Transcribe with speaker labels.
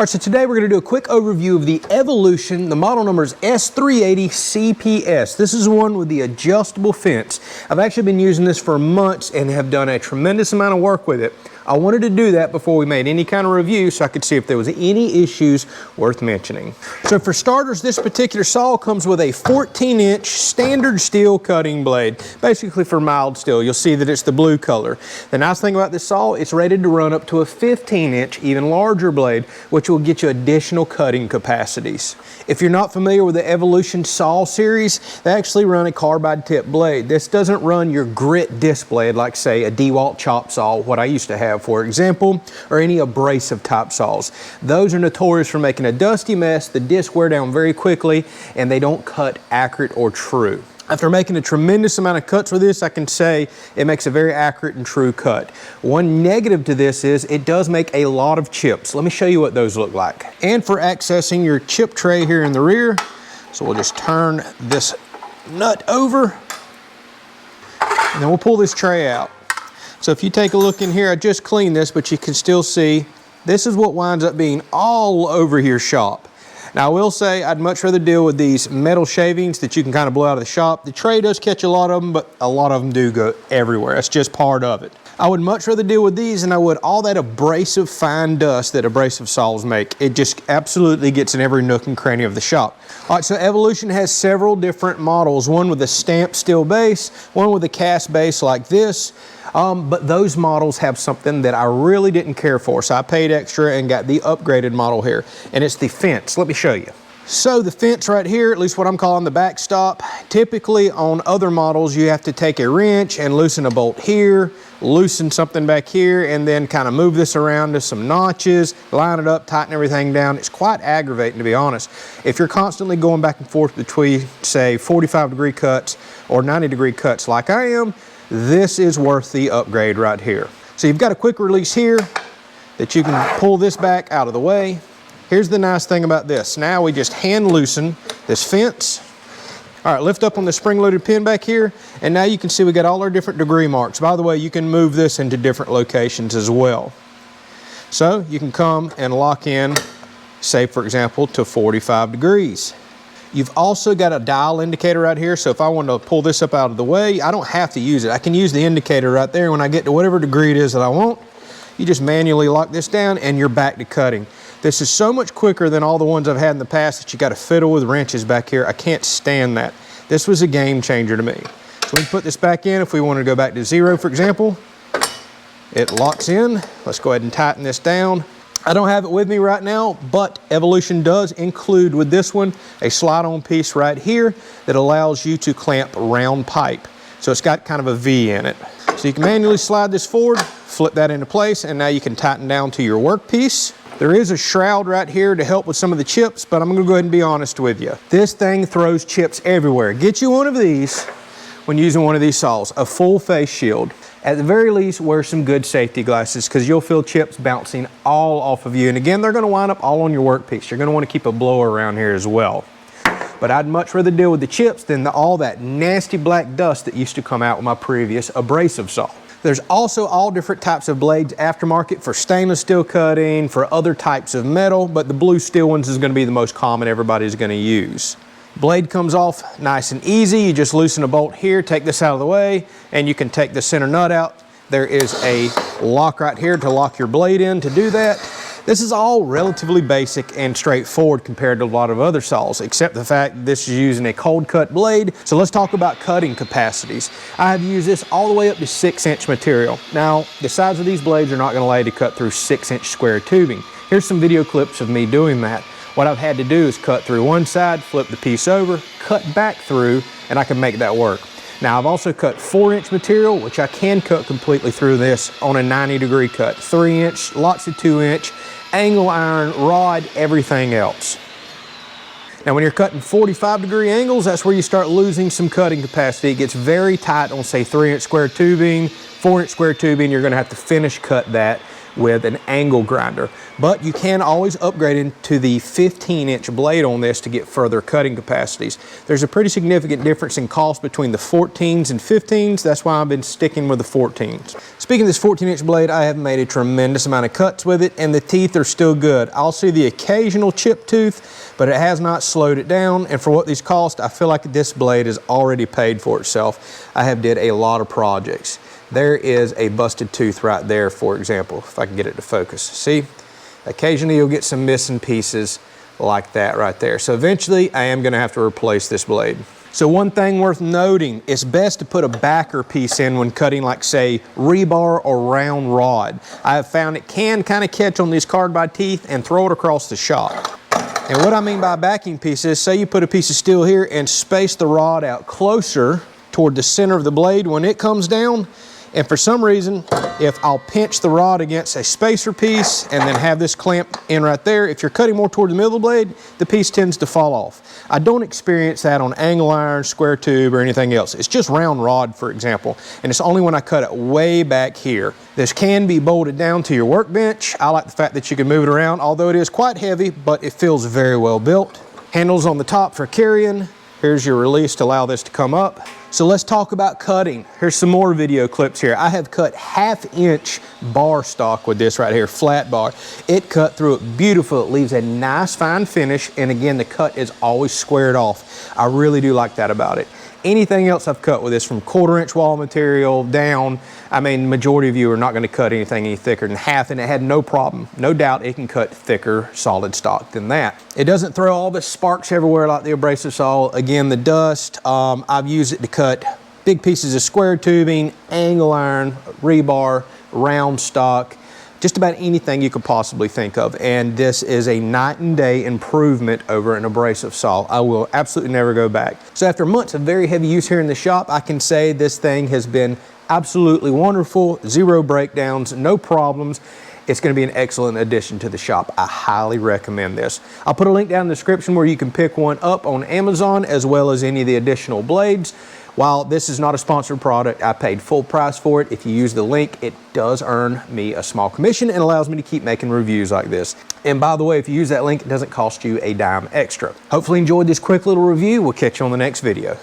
Speaker 1: All right, so today we're going to do a quick overview of the Evolution. The model number is S380CPS. This is one with the adjustable fence. I've actually been using this for months and have done a tremendous amount of work with it. I wanted to do that before we made any kind of review so I could see if there was any issues worth mentioning. So for starters, this particular saw comes with a 14-inch standard steel cutting blade, basically for mild steel. You'll see that it's the blue color. The nice thing about this saw, it's rated to run up to a 15-inch, even larger blade, which will get you additional cutting capacities. If you're not familiar with the Evolution saw series, they actually run a carbide tip blade. This doesn't run your grit disc blade like, say, a DeWalt chop saw, what I used to have, for example, or any abrasive type saws. Those are notorious for making a dusty mess. The discs wear down very quickly and they don't cut accurate or true. After making a tremendous amount of cuts with this, I can say it makes a very accurate and true cut. One negative to this is it does make a lot of chips. Let me show you what those look like. And for accessing your chip tray here in the rear, so we'll just turn this nut over and then we'll pull this tray out. So if you take a look in here, I just cleaned this, but you can still see this is what winds up being all over your shop. Now I will say I'd much rather deal with these metal shavings that you can kind of blow out of the shop. The tray does catch a lot of them, but a lot of them do go everywhere. That's just part of it. I would much rather deal with these than I would all that abrasive fine dust that abrasive saws make. It just absolutely gets in every nook and cranny of the shop. All right, so Evolution has several different models, one with a stamped steel base, one with a cast base like this. But those models have something that I really didn't care for, so I paid extra and got the upgraded model here, and it's the fence. Let me show you. So the fence right here, at least what I'm calling the backstop, typically on other models you have to take a wrench and loosen a bolt here, loosen something back here, and then kind of move this around to some notches, line it up, tighten everything down. It's quite aggravating, to be honest. If you're constantly going back and forth between, say, 45-degree cuts or 90-degree cuts like I am, this is worth the upgrade right here. So you've got a quick release here that you can pull this back out of the way. Here's the nice thing about this. Now we just hand loosen this fence. All right, lift up on the spring-loaded pin back here, and now you can see we got all our different degree marks. By the way, you can move this into different locations as well. So you can come and lock in, say for example, to 45 degrees. You've also got a dial indicator right here, so if I want to pull this up out of the way, I don't have to use it. I can use the indicator right there. When I get to whatever degree it is that I want, you just manually lock this down and you're back to cutting. This is so much quicker than all the ones I've had in the past that you got to fiddle with wrenches back here. I can't stand that. This was a game changer to me. So we can put this back in if we want to go back to 0, for example. It locks in. Let's go ahead and tighten this down. I don't have it with me right now, but Evolution does include with this one a slide-on piece right here that allows you to clamp round pipe. So it's got kind of a V in it. So you can manually slide this forward, flip that into place, and now you can tighten down to your workpiece. There is a shroud right here to help with some of the chips, but I'm gonna go ahead and be honest with you. This thing throws chips everywhere. Get you one of these when using one of these saws, a full face shield. At the very least, wear some good safety glasses because you'll feel chips bouncing all off of you. And again, they're gonna wind up all on your workpiece. You're gonna wanna keep a blower around here as well. But I'd much rather deal with the chips than all that nasty black dust that used to come out with my previous abrasive saw. There's also all different types of blades aftermarket for stainless steel cutting, for other types of metal, but the blue steel ones is gonna be the most common everybody's gonna use. Blade comes off nice and easy. You just loosen a bolt here, take this out of the way, and you can take the center nut out. There is a lock right here to lock your blade in to do that. This is all relatively basic and straightforward compared to a lot of other saws, except the fact that this is using a cold cut blade. So let's talk about cutting capacities. I have used this all the way up to 6-inch material. Now, the sides of these blades are not gonna allow you to cut through 6-inch square tubing. Here's some video clips of me doing that. What I've had to do is cut through one side, flip the piece over, cut back through, and I can make that work. Now I've also cut 4-inch material, which I can cut completely through this on a 90-degree cut. 3-inch, lots of 2-inch, angle iron, rod, everything else. Now when you're cutting 45-degree angles, that's where you start losing some cutting capacity. It gets very tight on, say, 3-inch square tubing, 4-inch square tubing. You're gonna have to finish cut that with an angle grinder. But you can always upgrade into the 15-inch blade on this to get further cutting capacities. There's a pretty significant difference in cost between the 14s and 15s. That's why I've been sticking with the 14s. Speaking of this 14-inch blade, I have made a tremendous amount of cuts with it, and the teeth are still good. I'll see the occasional chip tooth, but it has not slowed it down. And for what these cost, I feel like this blade has already paid for itself. I have did a lot of projects. There is a busted tooth right there, for example, if I can get it to focus. See, occasionally you'll get some missing pieces like that right there. So eventually I am gonna have to replace this blade. So one thing worth noting, it's best to put a backer piece in when cutting, like say rebar or round rod. I have found it can kind of catch on these carbide teeth and throw it across the shop. And what I mean by backing pieces, say you put a piece of steel here and space the rod out closer toward the center of the blade when it comes down. And for some reason, if I'll pinch the rod against a spacer piece and then have this clamp in right there, if you're cutting more toward the middle of the blade, the piece tends to fall off. I don't experience that on angle iron, square tube, or anything else. It's just round rod, for example, and it's only when I cut it way back here. This can be bolted down to your workbench. I like the fact that you can move it around, although it is quite heavy, but it feels very well built. Handles on the top for carrying. Here's your release to allow this to come up. So let's talk about cutting. Here's some more video clips here. I have cut 1/2-inch bar stock with this right here, flat bar. It cut through it beautiful. It leaves a nice fine finish, and again, the cut is always squared off. I really do like that about it. Anything else I've cut with this, from 1/4-inch wall material down, I mean, majority of you are not going to cut anything any thicker than 1/2, and it had no problem. No doubt it can cut thicker solid stock than that. It doesn't throw all the sparks everywhere like the abrasive saw. Again, the dust, I've used it to cut big pieces of square tubing, angle iron, rebar, round stock, just about anything you could possibly think of. And this is a night and day improvement over an abrasive saw. I will absolutely never go back. So after months of very heavy use here in the shop, I can say this thing has been absolutely wonderful. Zero breakdowns, no problems. It's going to be an excellent addition to the shop. I highly recommend this. I'll put a link down in the description where you can pick one up on Amazon, as well as any of the additional blades. While this is not a sponsored product, I paid full price for it. If you use the link, it does earn me a small commission and allows me to keep making reviews like this. And by the way, if you use that link, it doesn't cost you a dime extra. Hopefully you enjoyed this quick little review. We'll catch you on the next video.